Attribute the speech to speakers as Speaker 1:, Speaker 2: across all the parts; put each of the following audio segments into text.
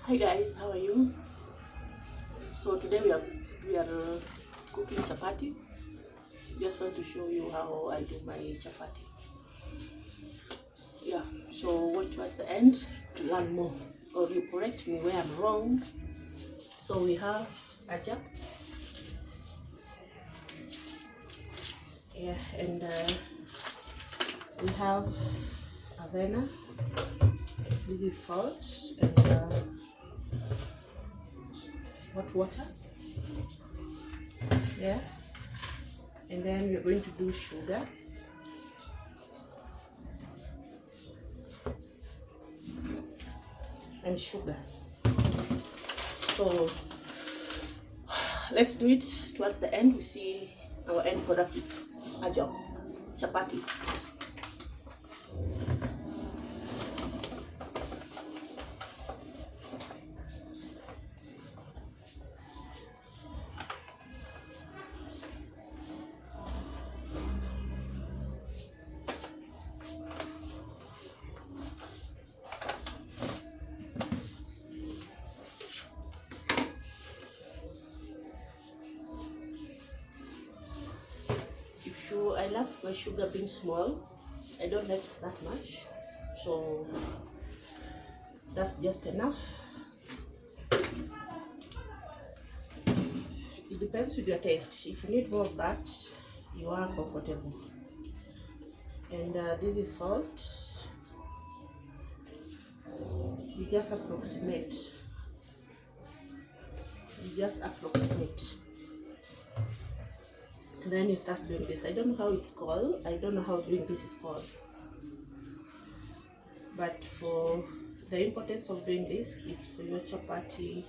Speaker 1: Hi guys, how are you? So today we are cooking chapati. Just want to show you how I do my chapati. Yeah. So watch towards the end to learn more, or you correct me where I'm wrong. So we have a jab, yeah, and we have avena. This is salt and hot water. Yeah, and then we're going to do sugar. And sugar. So let's do it towards the end. We see our end product, a job, chapati. I love my sugar being small. I don't like that much, so that's just enough. It depends with your taste. If you need more of that, you are comfortable. And this is salt. You just approximate. And then you start doing this. I don't know how it's called. I don't know how doing this is called. But for the importance of doing this is for your chapati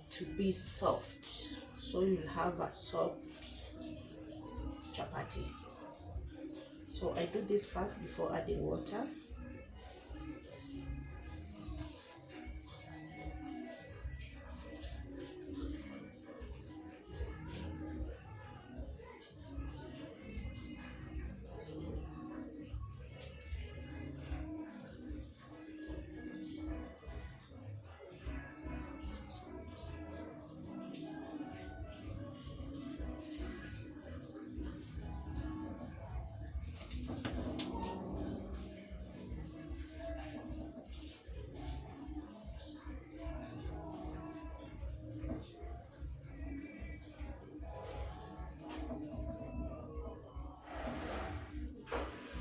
Speaker 1: to be soft. So you'll have a soft chapati. So I do this first before adding water.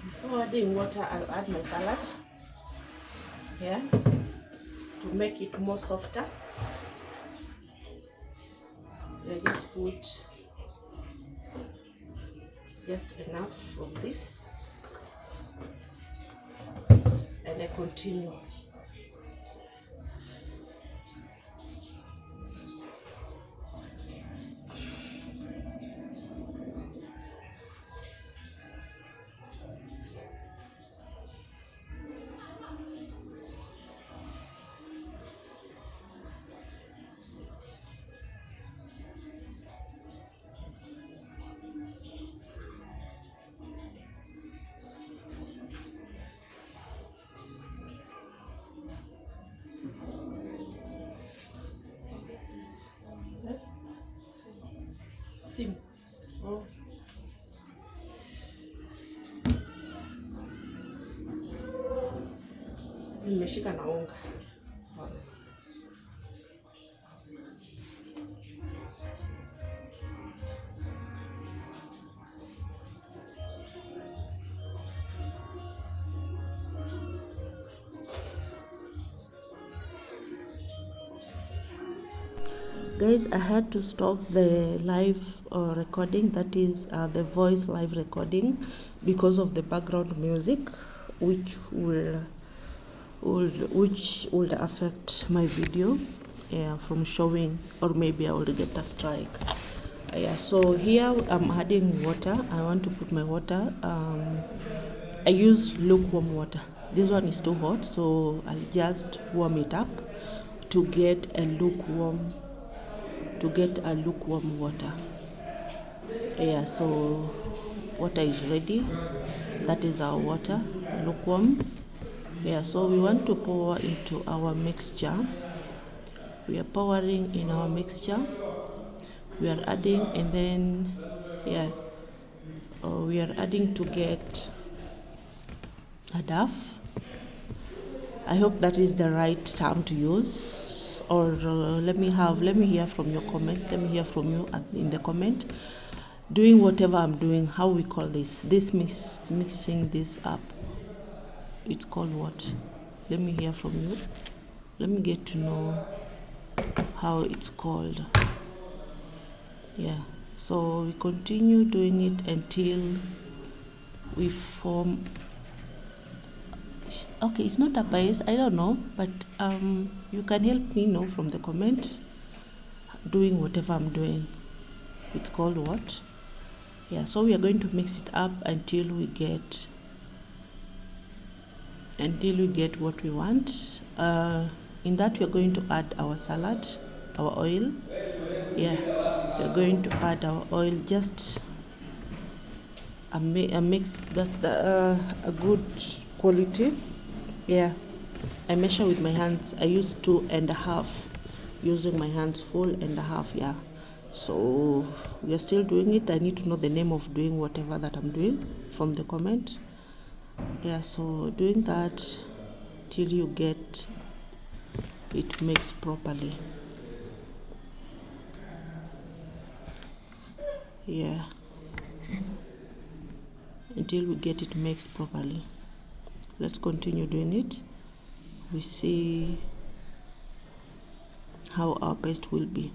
Speaker 1: Before adding water, I'll add my salad here to make it more softer. I just put just enough of this and I continue. Sim. Oh. Nimeshika na unga. Guys, I had to stop the live recording, that is the voice live recording, because of the background music, which will affect my video from showing, or maybe I will get a strike. So here I'm adding water. I want to put my water. I use lukewarm water. This one is too hot, so I'll just warm it up to get a lukewarm water. So water is ready. That is our water, lukewarm. So we want to pour into our mixture We are pouring in our mixture. We are adding, and then we are adding to get a duff. I hope that is the right term to use, or let me hear from your comment. Let me hear from you in the comment. Doing whatever I'm doing, how we call this mixing this up, it's called what? Let me hear from you. Let me get to know how it's called. So we continue doing it until we form. Okay, it's not a bias, I don't know, but you can help me know from the comment. Doing whatever I'm doing, it's called what? So we are going to mix it up until we get what we want. In that, we are going to add our salad, our oil. We are going to add our oil, just a mix that a good quality. I measure with my hands. I use 2.5, using my hands full and a half. So we are still doing it. I need to know the name of doing whatever that I'm doing from the comment. So doing that till you get it mixed properly. Until we get it mixed properly. Let's continue doing it. We see how our paste will be.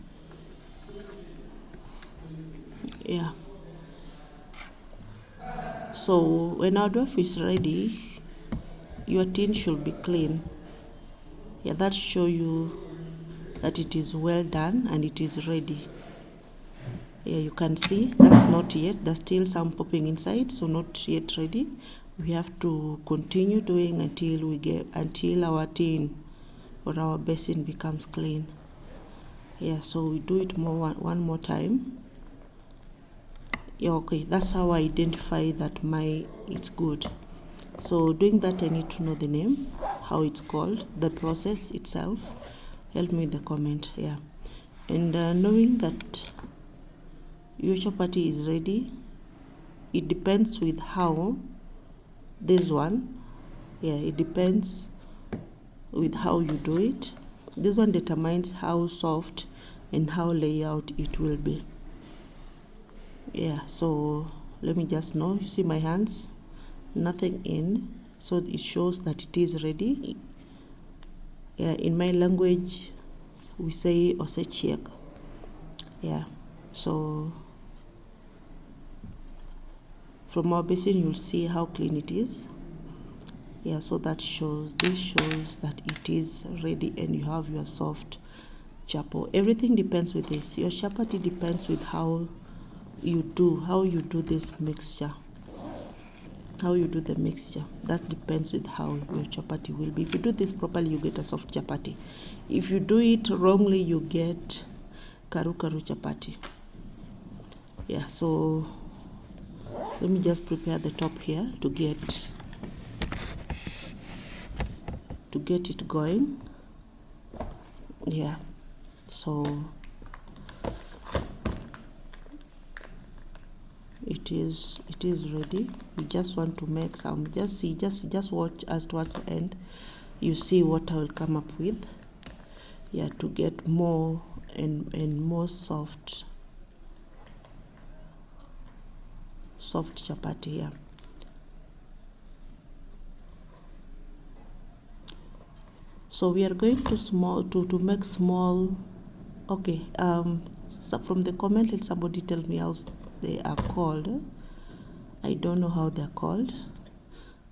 Speaker 1: So when our dough is ready, your tin should be clean. That show you that it is well done and it is ready. You can see that's not yet, there's still some popping inside, so not yet ready. We have to continue doing until our tin or our basin becomes clean. So we do it one more time. Okay, that's how I identify that it's good. So doing that, I need to know the name, how it's called, the process itself. Help me in the comment. And knowing that your chapati is ready, it depends with how this one, it depends with how you do it. This one determines how soft and how layout it will be. So let me just know. You see my hands, nothing in, so it shows that it is ready. In my language we say osechiek. So from our basin you'll see how clean it is. So this shows that it is ready and you have your soft chapo. Everything depends with this. Your chapati depends with how you do this mixture. How you do the mixture, that depends with how your chapati will be. If you do this properly, you get a soft chapati. If you do it wrongly, you get karu chapati. So let me just prepare the top here to get it going. So it is ready. We just want to make some, just watch as towards the end. You see what I will come up with to get more and more soft chapati. So we are going to make small. Okay, so from the comment, let somebody tell me how they are called. I don't know how they're called.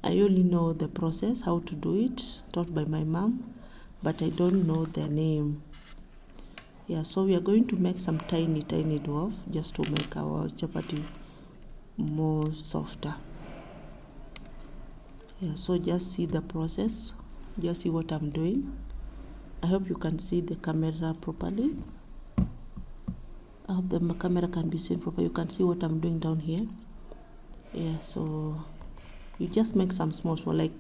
Speaker 1: I only know the process, how to do it, taught by my mom, but I don't know their name. So we are going to make some tiny dough just to make our chapati more softer. So just see the process, just see what I'm doing. I hope you can see the camera properly. I hope the camera can be seen properly. You can see what I'm doing down here. So you just make some small, like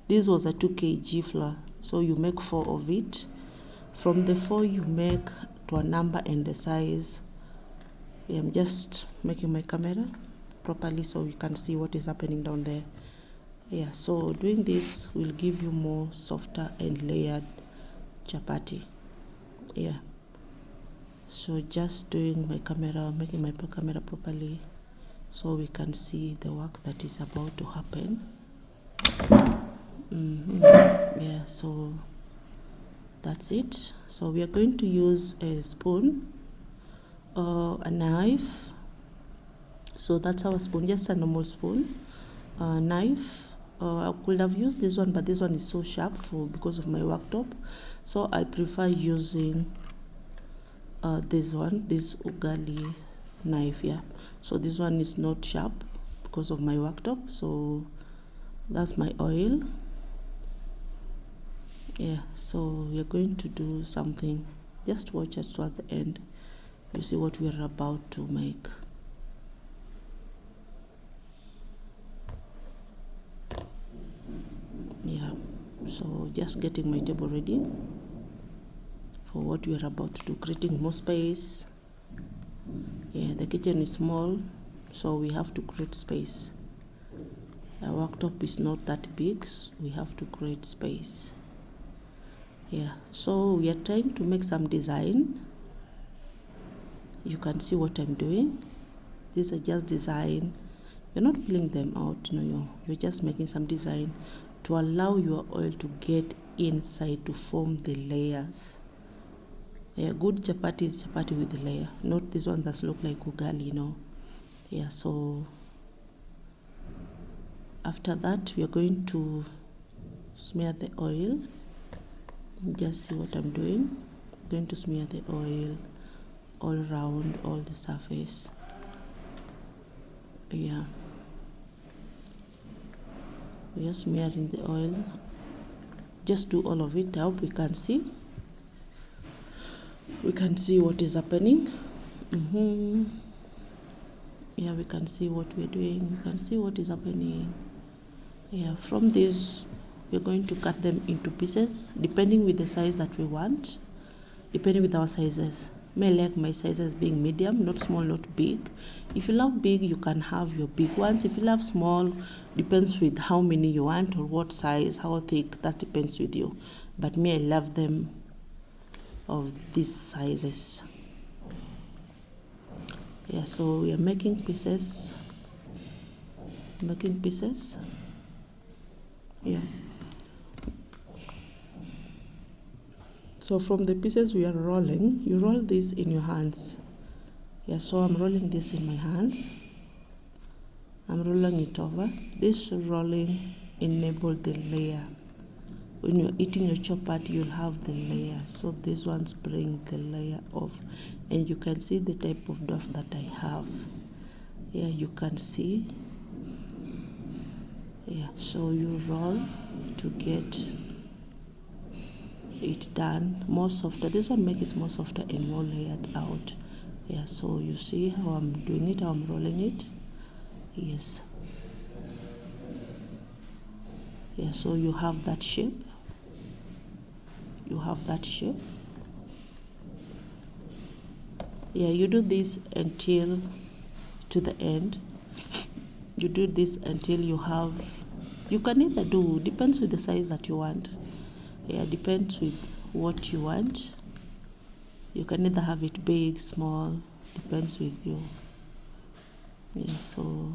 Speaker 1: this was a 2 kg flour, so you make 4 of it. From the 4 you make to a number and the size. I'm just making my camera properly so you can see what is happening down there. So doing this will give you more softer and layered chapati. So just doing my camera, making my camera properly so we can see the work that is about to happen. So that's it. So we are going to use a spoon or a knife. So that's our spoon, just a normal spoon. Knife, I could have used this one, but this one is so sharp because of my worktop, so I prefer using this one, this ugali knife. So this one is not sharp because of my worktop. So that's my oil. So we are going to do something. Just watch us towards the end, you see what we are about to make. So just getting my table ready for what we are about to do, creating more space. The kitchen is small, so we have to create space. Our worktop is not that big, so we have to create space. So we are trying to make some design. You can see what I'm doing. These are just design. You're not filling them out, no, you're just making some design to allow your oil to get inside to form the layers. Good chapati is chapati with the layer, not this one that look like ugali, So after that we are going to smear the oil. Just see what I'm doing. I'm going to smear the oil all around, all the surface. We are smearing the oil. Just do all of it. I hope we can see. We can see what is happening. We can see what we're doing. We can see what is happening. From this, we're going to cut them into pieces, depending with the size that we want, depending with our sizes. I like my sizes being medium, not small, not big. If you love big, you can have your big ones. If you love small, depends with how many you want or what size, how thick, that depends with you. But me, I love them of these sizes. So we are making pieces. So from the pieces we are rolling, you roll this in your hands. So I'm rolling this in my hand. I'm rolling it over. This rolling enables the layer. When you're eating your chapati, you'll have the layer. So these ones bring the layer off. And you can see the type of dough that I have. You can see. So you roll to get it done more softer. This one makes it more softer and more layered out. So you see how I'm doing it, how I'm rolling it. So you have that shape. You do this until to the end. You do this until you have, you can either do, depends with the size that you want. Depends with what you want. You can either have it big, small, depends with you. So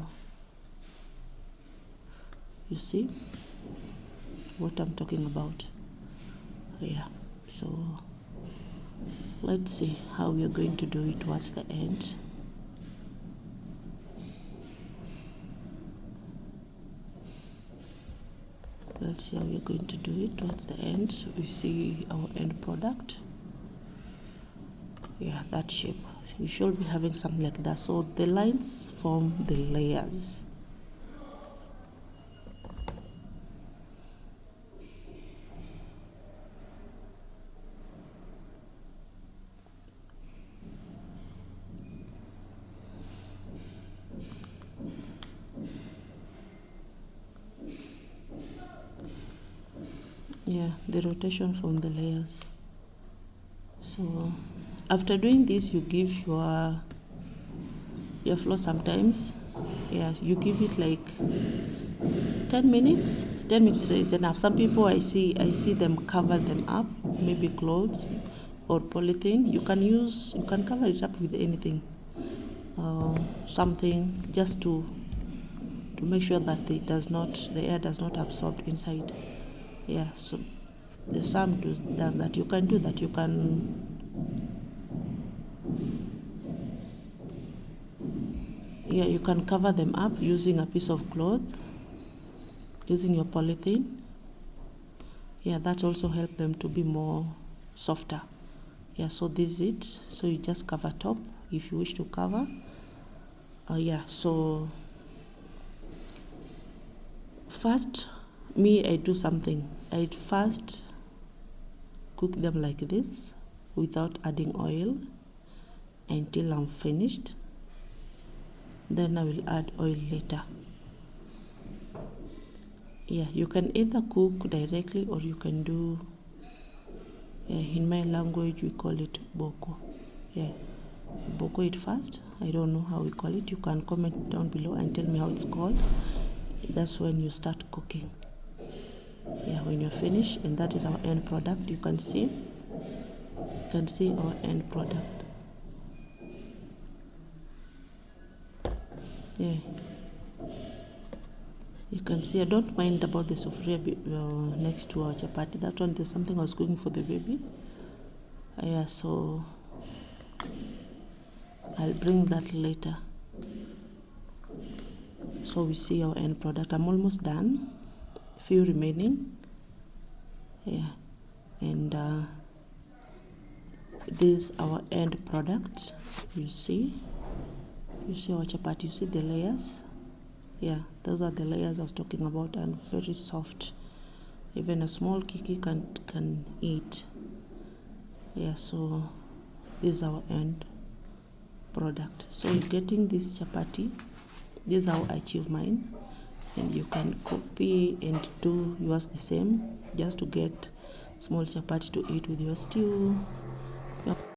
Speaker 1: you see what I'm talking about. So let's see how we are going to do it towards the end. Let's see how we are going to do it towards the end. So we see our end product. That shape. You should be having something like that. So the lines form the layers. The rotation from the layers. So after doing this, you give your flour sometimes. Yeah, you give it like 10 minutes. 10 minutes is enough. Some people I see them cover them up, maybe clothes or polythene. You can cover it up with anything, something, just to make sure that the air does not absorb inside. Yeah, so the some does that. You can do that. You can you can cover them up using a piece of cloth, using your polythene. Yeah, that also help them to be more softer. Yeah, so this is it. So you just cover top if you wish to cover. Yeah, so first, I do something. I'd first cook them like this without adding oil until I'm finished. Then I will add oil later. Yeah, you can either cook directly or you can do, in my language we call it boko. Yeah, boko it first. I don't know how we call it. You can comment down below and tell me how it's called. That's when you start cooking. Yeah, when you're finished, and that is our end product. You can see our end product. Yeah, you can see. I don't mind about the sufria next to our chapati. That one, there's something I was cooking for the baby. Yeah, so I'll bring that later. So we see our end product. I'm almost done. Few remaining. Yeah, and this is our end product. You see our chapati. You see the layers. Yeah, those are the layers I was talking about, and very soft. Even a small kiki can eat. Yeah, so this is our end product. So you're getting this chapati. This is how I achieve mine, and you can copy and do yours the same, just to get small chapati to eat with your stew.